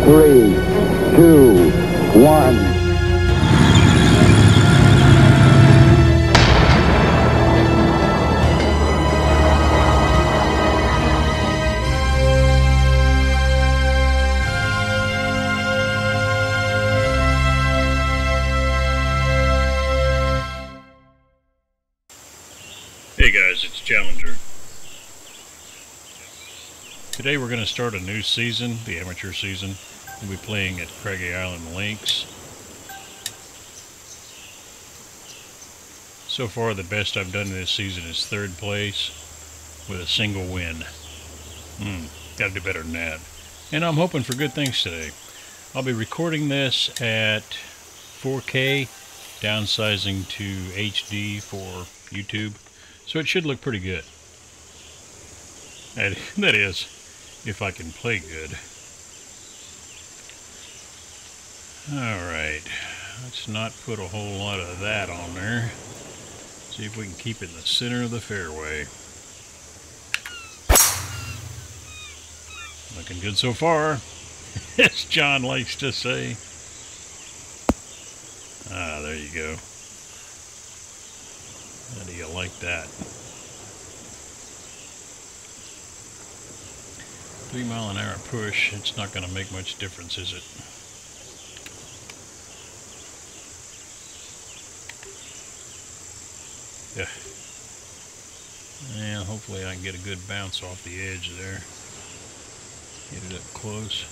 3, 2, 1. Hey guys, it's Challenger. Today we're going to start a new season, the amateur season. We'll be playing at Craggy Island Links. So far the best I've done in this season is 3rd place with a single win. Gotta do better than that. And I'm hoping for good things today. I'll be recording this at 4K, downsizing to HD for YouTube. So it should look pretty good. That is, if I can play good. Alright, let's not put a whole lot of that on there. See if we can keep it in the center of the fairway. Looking good so far, as John likes to say. Ah, there you go. How do you like that? 3 mile an hour push, it's not going to make much difference, is it? Yeah. Yeah, hopefully I can get a good bounce off the edge there. Get it up close.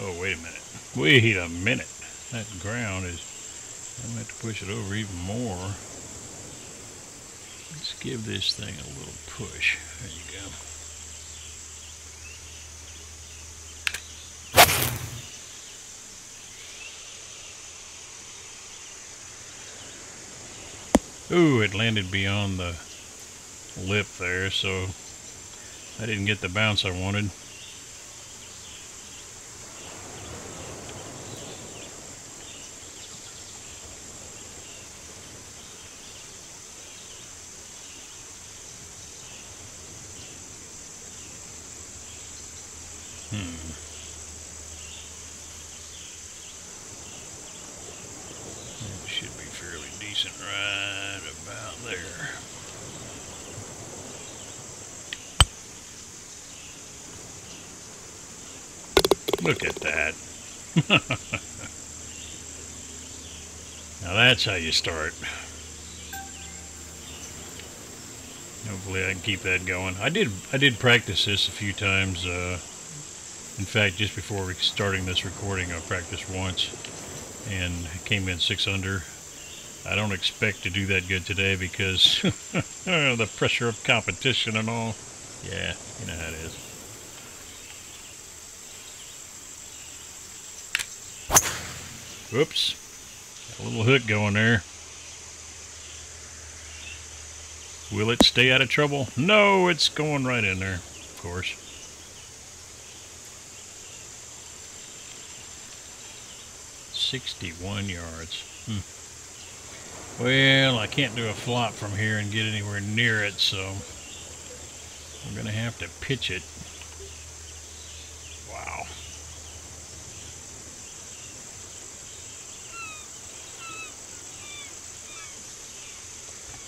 Oh, wait a minute. Wait a minute. That ground is... I'm going to have to push it over even more. Let's give this thing a little push. There you go. Ooh, it landed beyond the lip there, so I didn't get the bounce I wanted. It should be fairly decent right about there. Look at that. Now that's how you start. Hopefully I can keep that going. I did practice this a few times. In fact, just before starting this recording, I practiced once and came in 6 under. I don't expect to do that good today because the pressure of competition and all. Yeah, you know how it is. Whoops. Got a little hook going there. Will it stay out of trouble? No, it's going right in there, of course. "61 yards. Well, I can't do a flop from here and get anywhere near it, so I'm going to have to pitch it. Wow.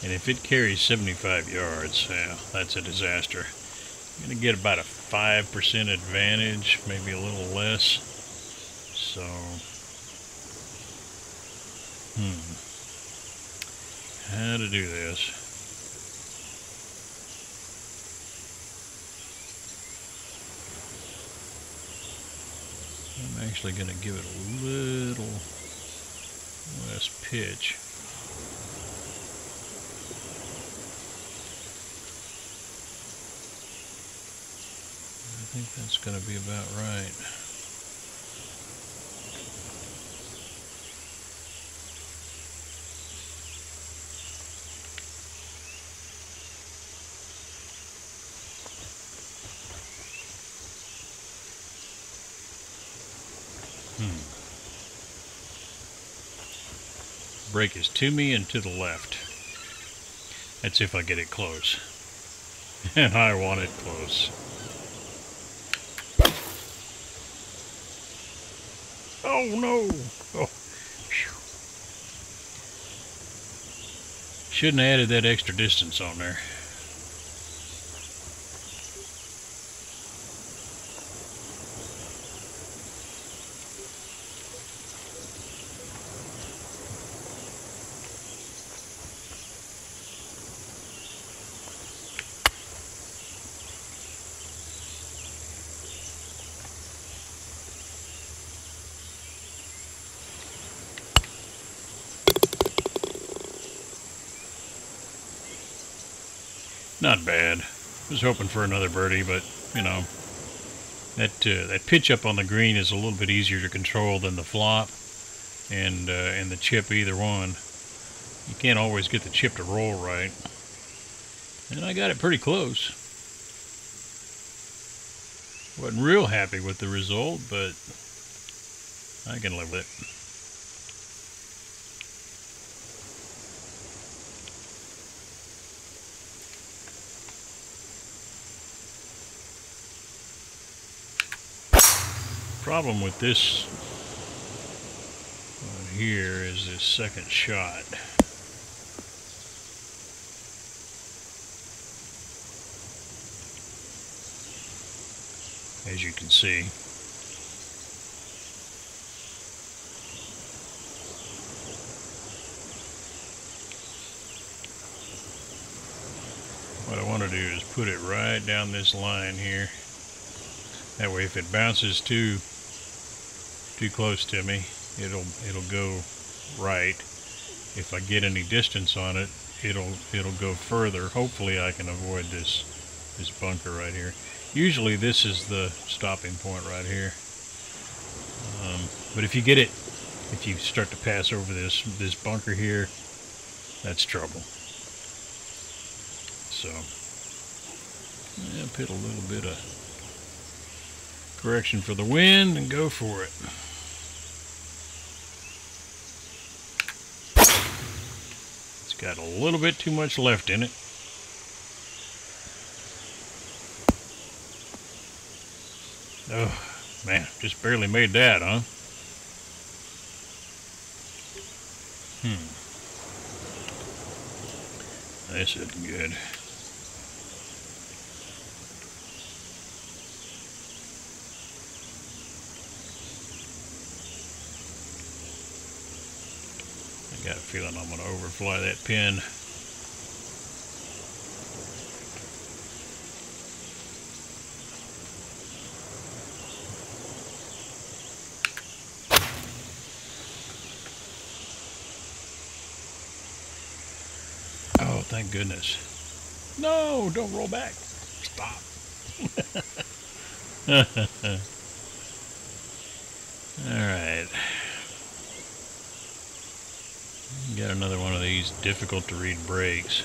And if it carries 75 yards, yeah, that's a disaster. I'm going to get about a 5% advantage, maybe a little less. So... how to do this. I'm actually going to give it a little less pitch. I think that's going to be about right. break is to me and to the left. That's if I get it close. And I want it close. Oh no! Oh, phew. Shouldn't have added that extra distance on there. Not bad. Was hoping for another birdie, but you know, that pitch up on the green is a little bit easier to control than the flop and the chip. Either one, you can't always get the chip to roll right. And I got it pretty close. Wasn't real happy with the result, but I can live with it. Problem with this one here is this second shot. As you can see. What I want to do is put it right down this line here. That way if it bounces too close to me, it'll go right. If I get any distance on it, it'll go further. Hopefully I can avoid this bunker right here. Usually this is the stopping point right here. But if you start to pass over this bunker here, that's trouble. So yeah, put a little bit of correction for the wind and go for it. It's got a little bit too much left in it. Oh man, just barely made that, huh? This isn't good. I got a feeling I'm going to overfly that pin. Oh, thank goodness. No, don't roll back. Stop. Alright. Got another one of these difficult to read breaks.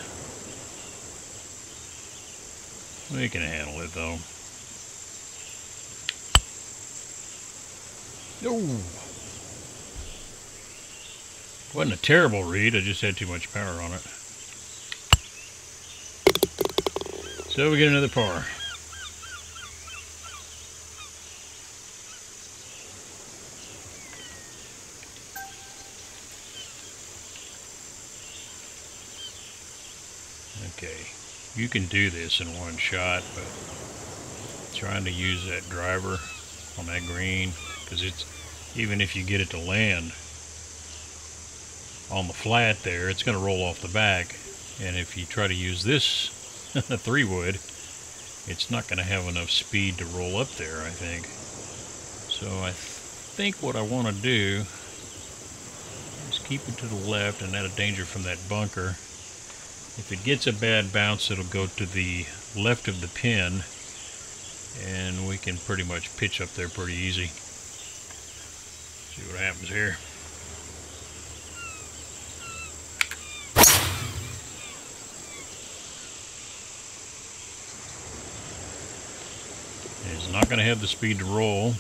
We can handle it though. No. Wasn't a terrible read, I just had too much power on it. So we get another par. Okay, you can do this in one shot, but trying to use that driver on that green, because it's, even if you get it to land on the flat there, it's going to roll off the back, and if you try to use this 3-wood, it's not going to have enough speed to roll up there, I think. So I think what I want to do is keep it to the left and out of danger from that bunker. If it gets a bad bounce, it'll go to the left of the pin, and we can pretty much pitch up there pretty easy. See what happens here. It's not going to have the speed to roll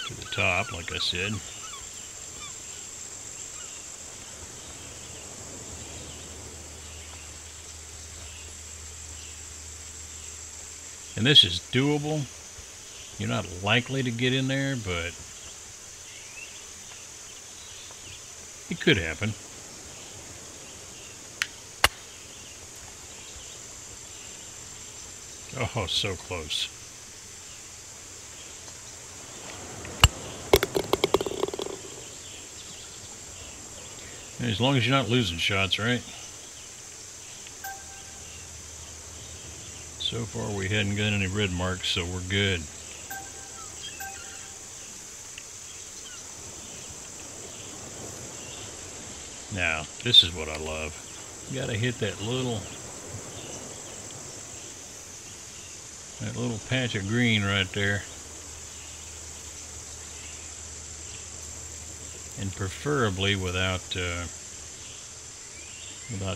to the top, like I said. And this is doable. You're not likely to get in there, but it could happen. Oh, so close. As long as you're not losing shots, right? So far we hadn't got any red marks, so we're good. Now, this is what I love. You gotta hit that little patch of green right there. And preferably without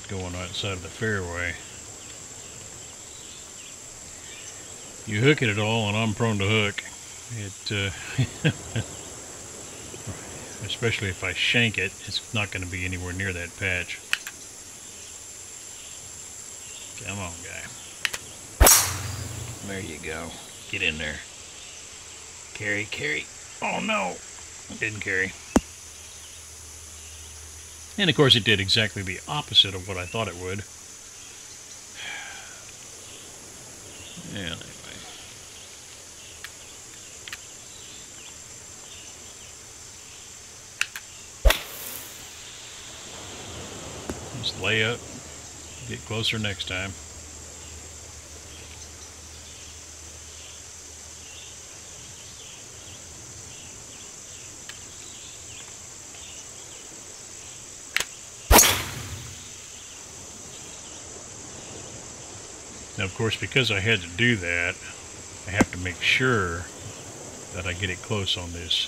going outside of the fairway. You hook it at all, and I'm prone to hook. It, especially if I shank it, it's not going to be anywhere near that patch. Come on, guy. There you go. Get in there. Carry, carry. Oh no! Didn't carry. And of course it did exactly the opposite of what I thought it would. Yeah, anyway. Just lay up. Get closer next time. Now, of course, because I had to do that, I have to make sure that I get it close on this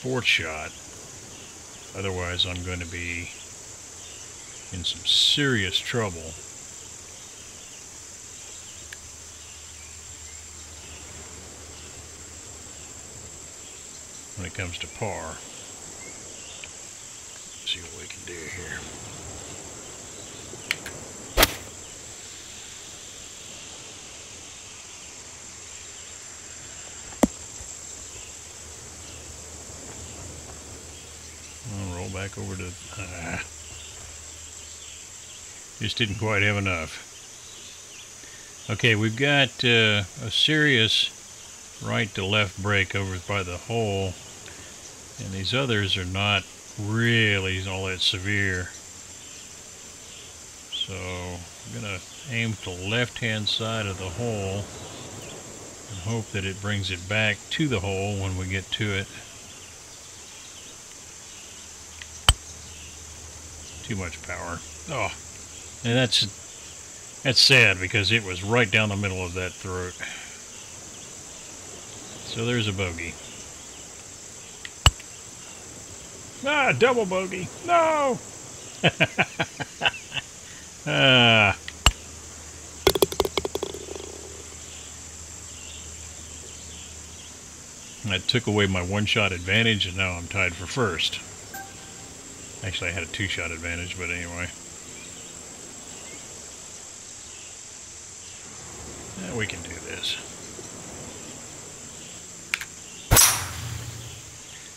fourth shot. Otherwise, I'm going to be in some serious trouble. When it comes to par. Let's see what we can do here. I'll roll back over to... just didn't quite have enough. Okay, we've got a serious right to left break over by the hole, and these others are not really all that severe. So I'm going to aim to the left hand side of the hole and hope that it brings it back to the hole when we get to it. Too much power. Oh, and that's sad because it was right down the middle of that throat. So there's a bogey. Ah, double bogey. No! Ah. That took away my one-shot advantage, and now I'm tied for first. Actually, I had a two-shot advantage, but anyway. Yeah, we can do this.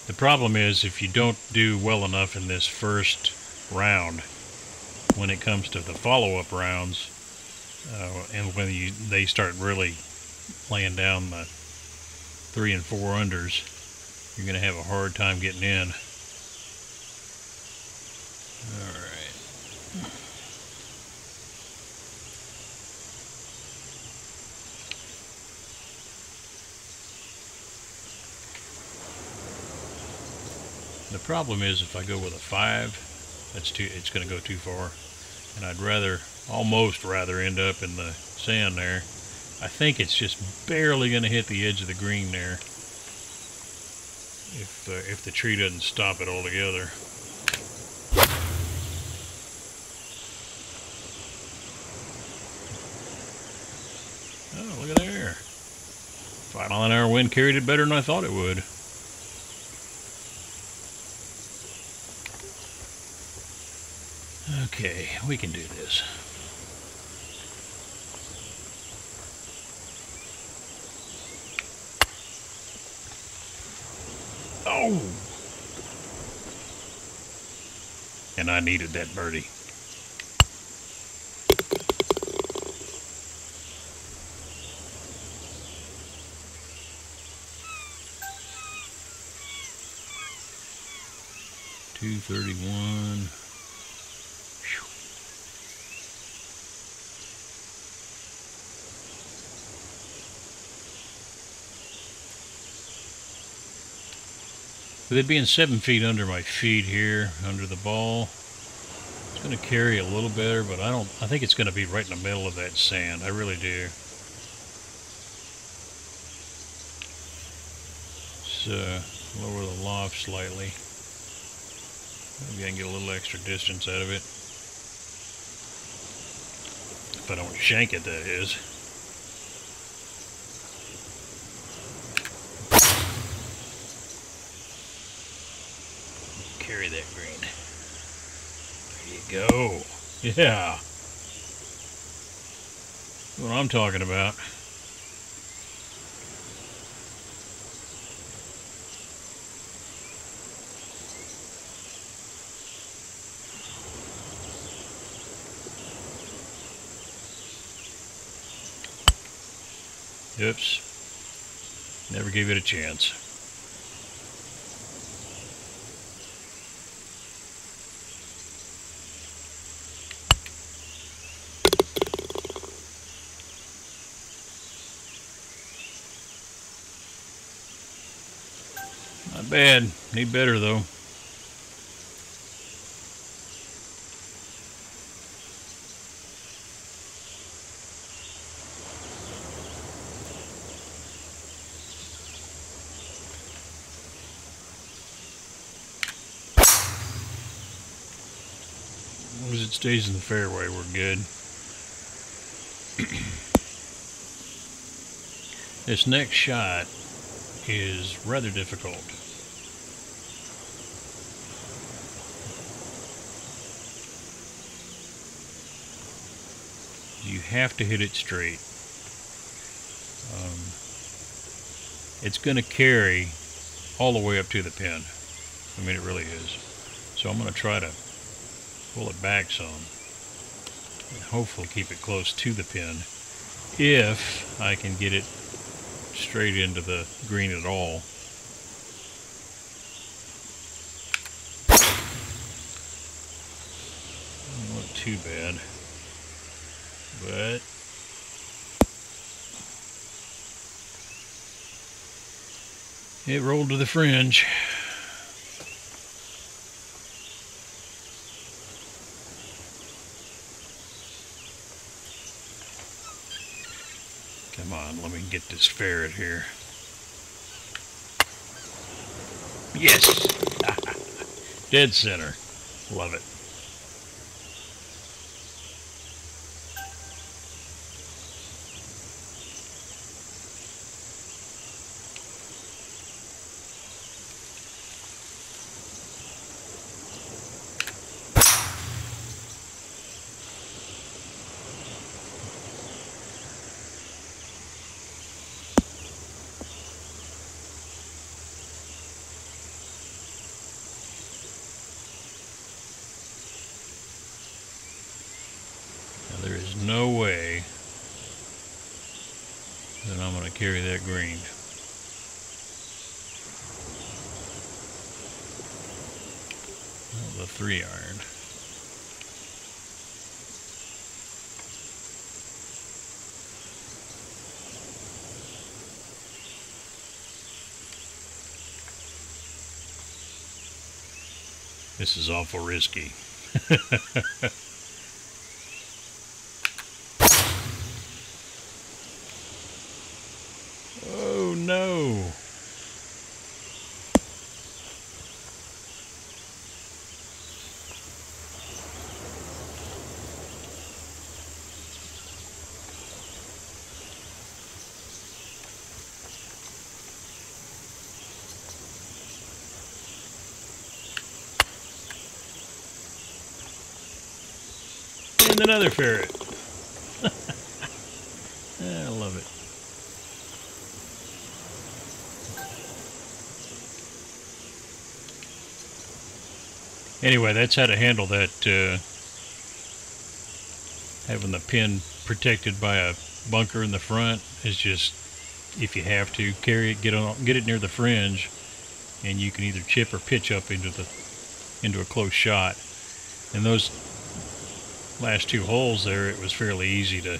The problem is, if you don't do well enough in this first round, when it comes to the follow-up rounds, and when they start really laying down the 3 and 4 unders, you're going to have a hard time getting in. Alright. The problem is if I go with a 5, it's going to go too far. And I'd almost rather end up in the sand there. I think it's just barely going to hit the edge of the green there. If the tree doesn't stop it altogether. Oh, look at there. 5 mile an hour wind carried it better than I thought it would. Okay, we can do this. and I needed that birdie. .231. With it being 7 feet under my feet here, under the ball, it's going to carry a little better, but I think it's going to be right in the middle of that sand. I really do. Let's lower the loft slightly. Maybe I can get a little extra distance out of it. If I don't shank it, that is. Carry that green. There you go. Yeah. That's what I'm talking about. Oops. Never gave it a chance. Not bad. Need better though. As long as it stays in the fairway, we're good. This next shot is rather difficult. You have to hit it straight. It's going to carry all the way up to the pin. I mean, it really is. So I'm going to try to pull it back some and hopefully keep it close to the pin if I can get it straight into the green at all. Not too bad, but it rolled to the fringe. Come on, let me get this ferret here. Yes! Dead center. Love it. There is no way that I'm going to carry that green. Well, the 3-iron. This is awful risky. Oh no. And another ferret. I love it. Anyway, that's how to handle that, having the pin protected by a bunker in the front is just, if you have to, carry it, get it near the fringe, and you can either chip or pitch up into a close shot. And those last two holes there, it was fairly easy to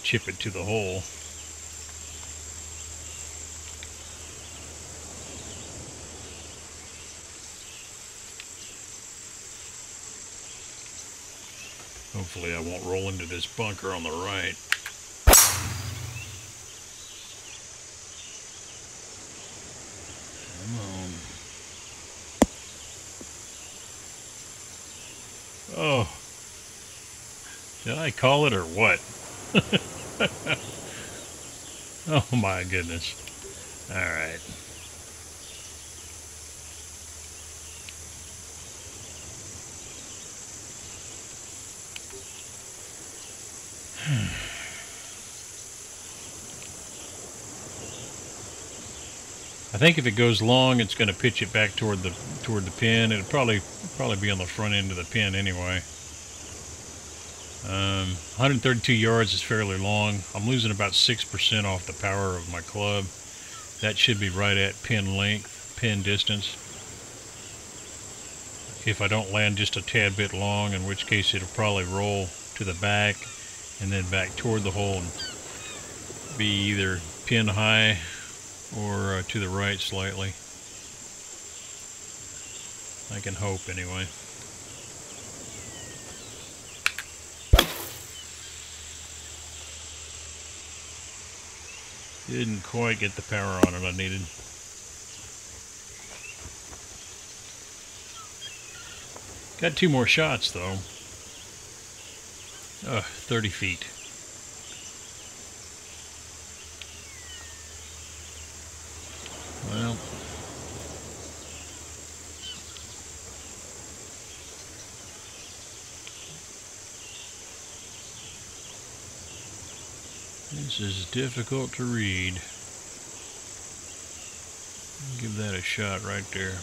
chip it to the hole. Hopefully I won't roll into this bunker on the right. Come on. Oh. Did I call it or what? Oh my goodness. All right. I think if it goes long, it's going to pitch it back toward the pin. It'll probably be on the front end of the pin anyway. 132 yards is fairly long. I'm losing about 6% off the power of my club. That should be right at pin length, pin distance. If I don't land just a tad bit long, in which case it'll probably roll to the back and then back toward the hole and be either pin high or to the right slightly. I can hope anyway. Didn't quite get the power on it I needed. Got 2 more shots though. 30 feet. Well, this is difficult to read. Give that a shot right there.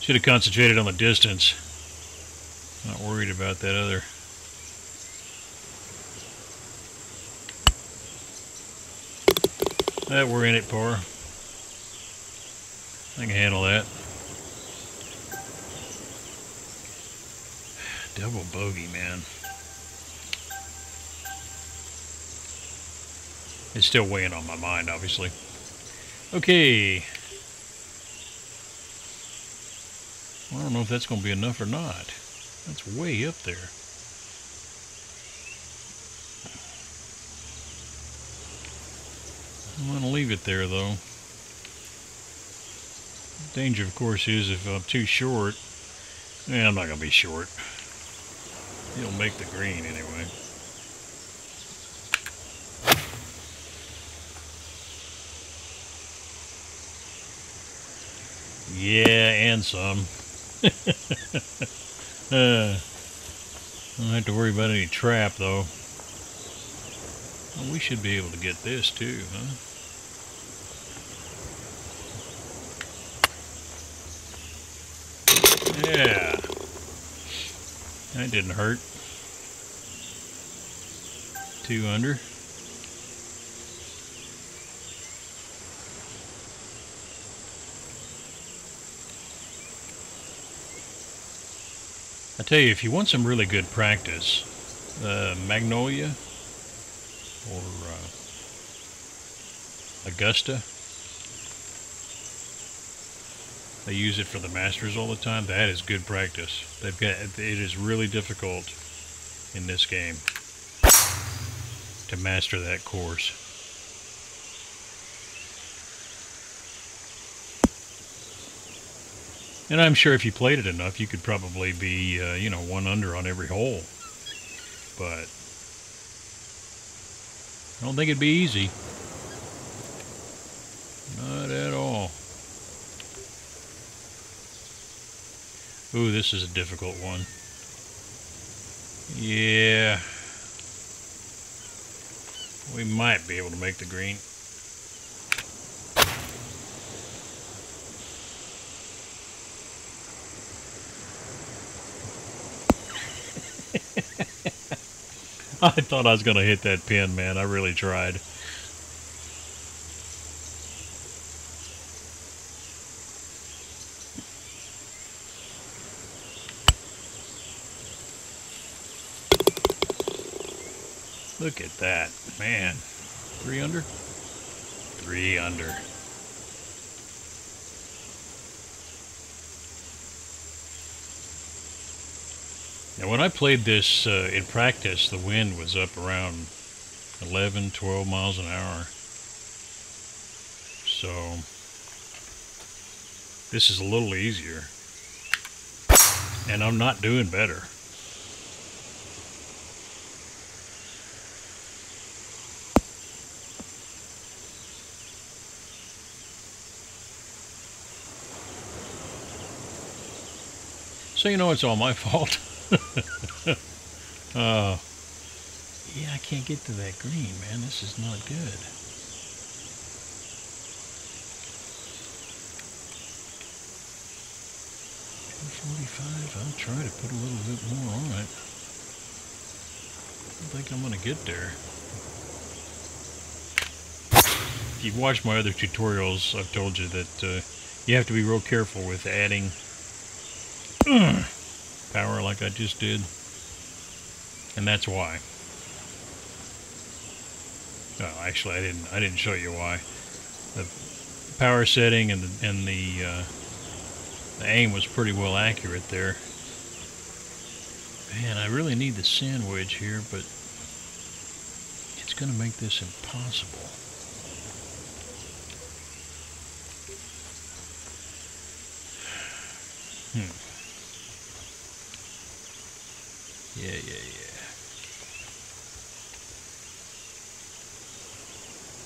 Should have concentrated on the distance. Not worried about that other. We're in it, par. I can handle that. Double bogey, man. It's still weighing on my mind, obviously. Okay. I don't know if that's going to be enough or not. That's way up there. I'm going to leave it there, though. Danger, of course, is if I'm too short. I'm not going to be short. It'll make the green anyway. Yeah, and some. I don't have to worry about any trap, though. Well, we should be able to get this, too, huh? Yeah. That didn't hurt. 2 under. I tell you, if you want some really good practice, Magnolia or Augusta, they use it for the Masters all the time. That is good practice. It is really difficult in this game to master that course. And I'm sure if you played it enough, you could probably be, 1 under on every hole. But I don't think it'd be easy. Not at all. Ooh, this is a difficult one. Yeah. We might be able to make the green. I thought I was going to hit that pin, man. I really tried. Look at that, man. 3 under? 3 under. Now, when I played this in practice, the wind was up around 11, 12 miles an hour. So, this is a little easier. And I'm not doing better. So, you know, it's all my fault. Yeah, I can't get to that green, man. This is not good. 245. I'll try to put a little bit more on it. I don't think I'm going to get there. If you've watched my other tutorials, I've told you that you have to be real careful with adding power like I just did, and that's why. Oh, actually, I didn't show you why. The power setting and the aim was pretty well accurate there. Man, I really need the sand wedge here, but it's going to make this impossible. Yeah.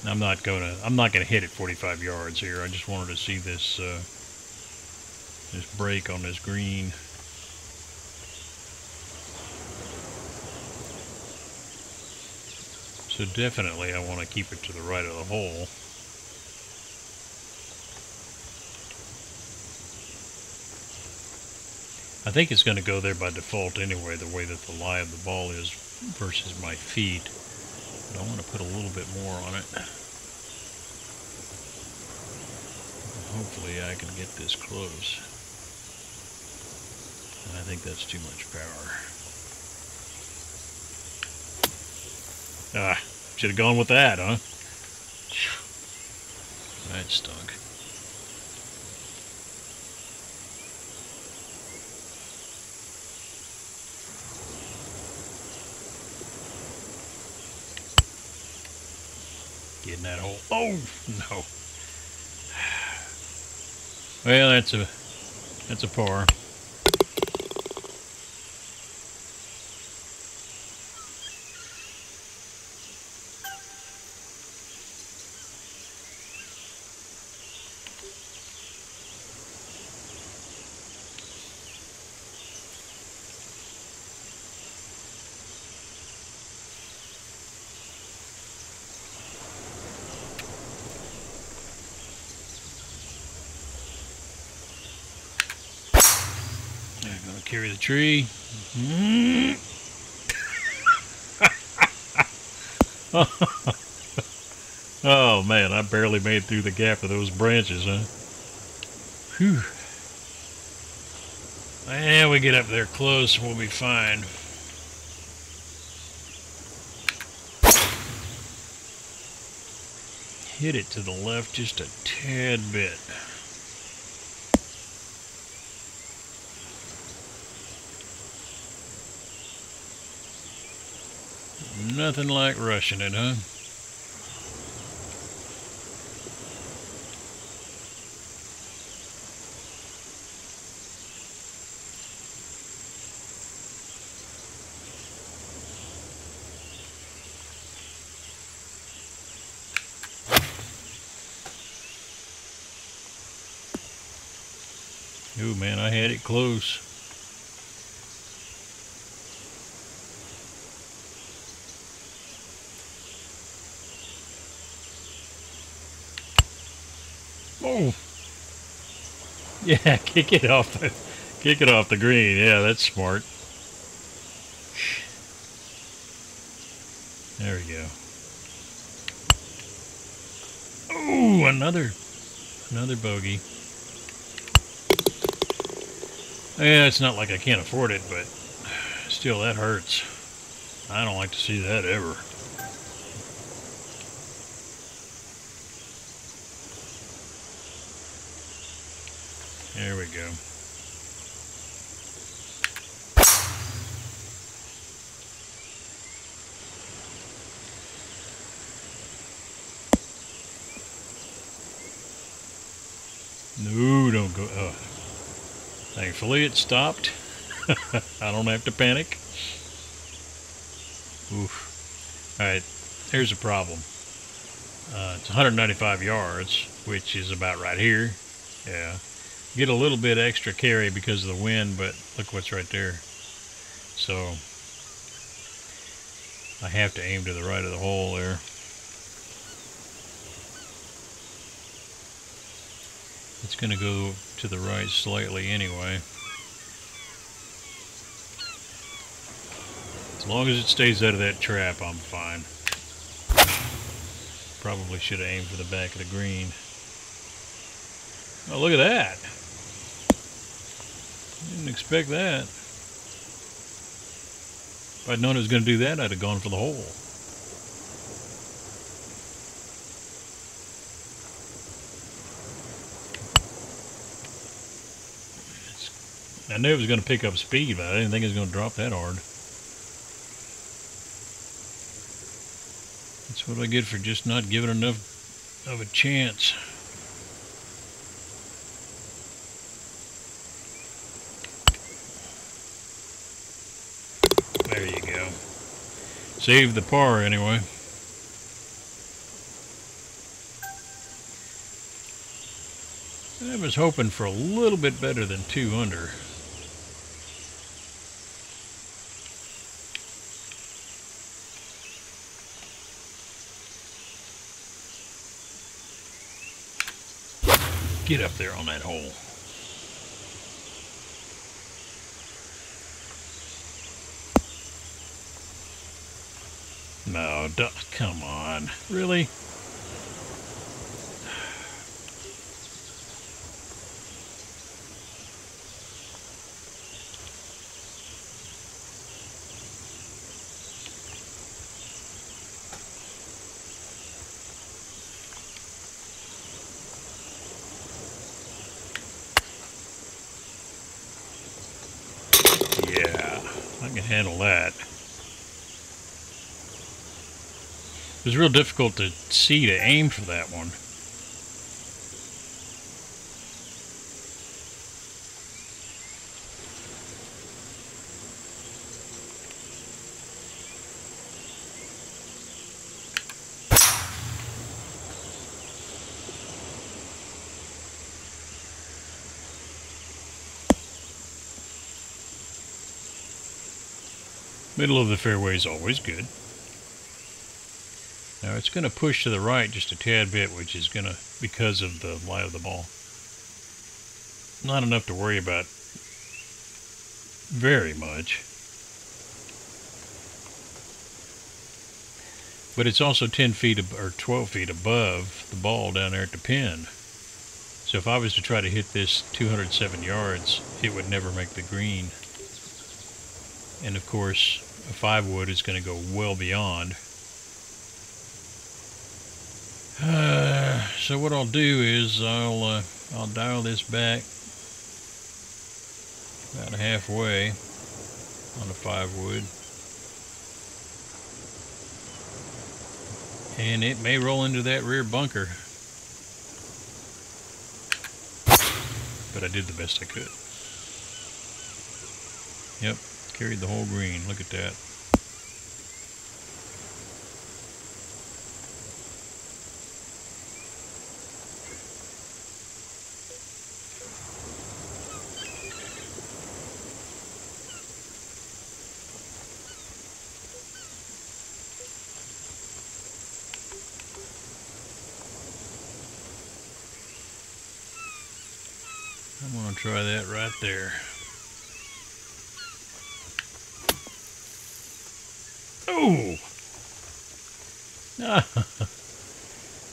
I'm not gonna hit it 45 yards here. I just wanted to see this this break on this green. So definitely I want to keep it to the right of the hole. I think it's going to go there by default anyway, the way that the lie of the ball is versus my feet. But I want to put a little bit more on it. Hopefully I can get this close. And I think that's too much power. Ah, should have gone with that, huh? That stunk. Get in that hole. Oh, no. Well, that's a par. I'm gonna carry the tree. Oh man, I barely made through the gap of those branches, huh? Whew. And we get up there close, we'll be fine. Hit it to the left just a tad bit. Nothing like rushing it, huh? Ooh, man, I had it close. Oh, yeah, kick it off the green. Yeah, that's smart. There we go. Oh, another bogey. Yeah, it's not like I can't afford it, but still, that hurts. I don't like to see that ever. There we go. No, don't go. Oh. Thankfully, it stopped. I don't have to panic. Oof. Alright, here's a problem. It's 195 yards, which is about right here. Yeah. Get a little bit extra carry because of the wind, but look what's right there. So, I have to aim to the right of the hole there. It's going to go to the right slightly anyway. As long as it stays out of that trap, I'm fine. Probably should have aimed for the back of the green. Oh, look at that. Didn't expect that. If I'd known it was going to do that, I'd have gone for the hole. I knew it was going to pick up speed, but I didn't think it was going to drop that hard. That's what I get for just not giving enough of a chance. There you go. Saved the par anyway. I was hoping for a little bit better than 2 under. Get up there on that hole. No, come on. Really? Yeah, I can handle that. It was real difficult to see to aim for that one. Middle of the fairway is always good. Now it's going to push to the right just a tad bit, which is going to, because of the lie of the ball. Not enough to worry about very much. But it's also 10 feet or 12 feet above the ball down there at the pin. So if I was to try to hit this 207 yards, it would never make the green. And of course, a 5-wood is going to go well beyond. So what I'll do is I'll dial this back about halfway on the 5-wood, and it may roll into that rear bunker, but I did the best I could. Yep, carried the whole green. Look at that. try that right there. Oh!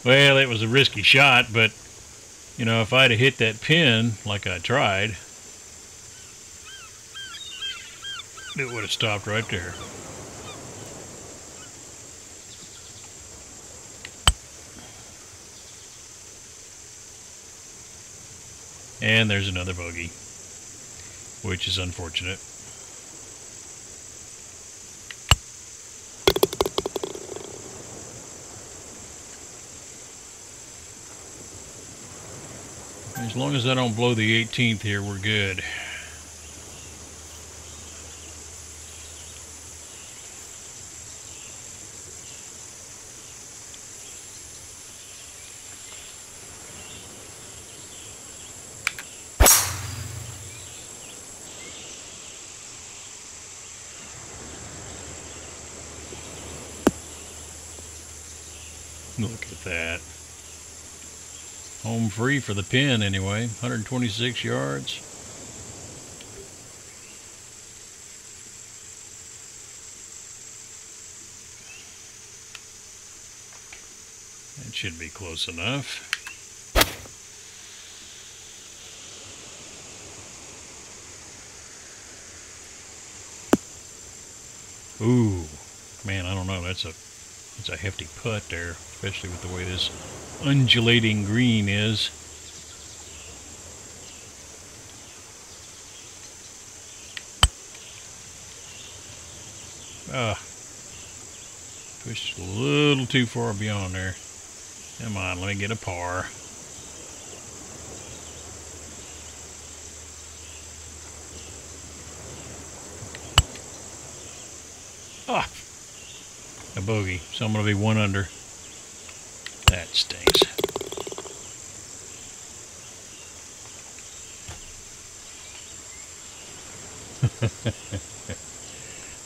Well, it was a risky shot, but, you know, if I'd have hit that pin like I tried, it would have stopped right there. And there's another bogey, which is unfortunate. As long as I don't blow the 18th here, we're good. Look at that. Home free for the pin anyway. 126 yards. That should be close enough. Ooh, man, I don't know. That's a hefty putt there, especially with the way this undulating green is. Pushed a little too far beyond there. Come on, let me get a par. Ah, a bogey. So I'm going to be one under. That stinks.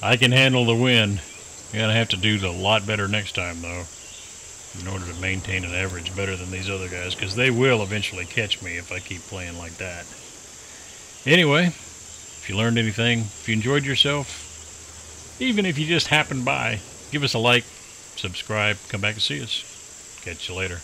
I can handle the wind. You're going to have to do a lot better next time, though, in order to maintain an average better than these other guys, because they will eventually catch me if I keep playing like that. Anyway, if you learned anything, if you enjoyed yourself, even if you just happened by, give us a like, subscribe, come back and see us. Catch you later.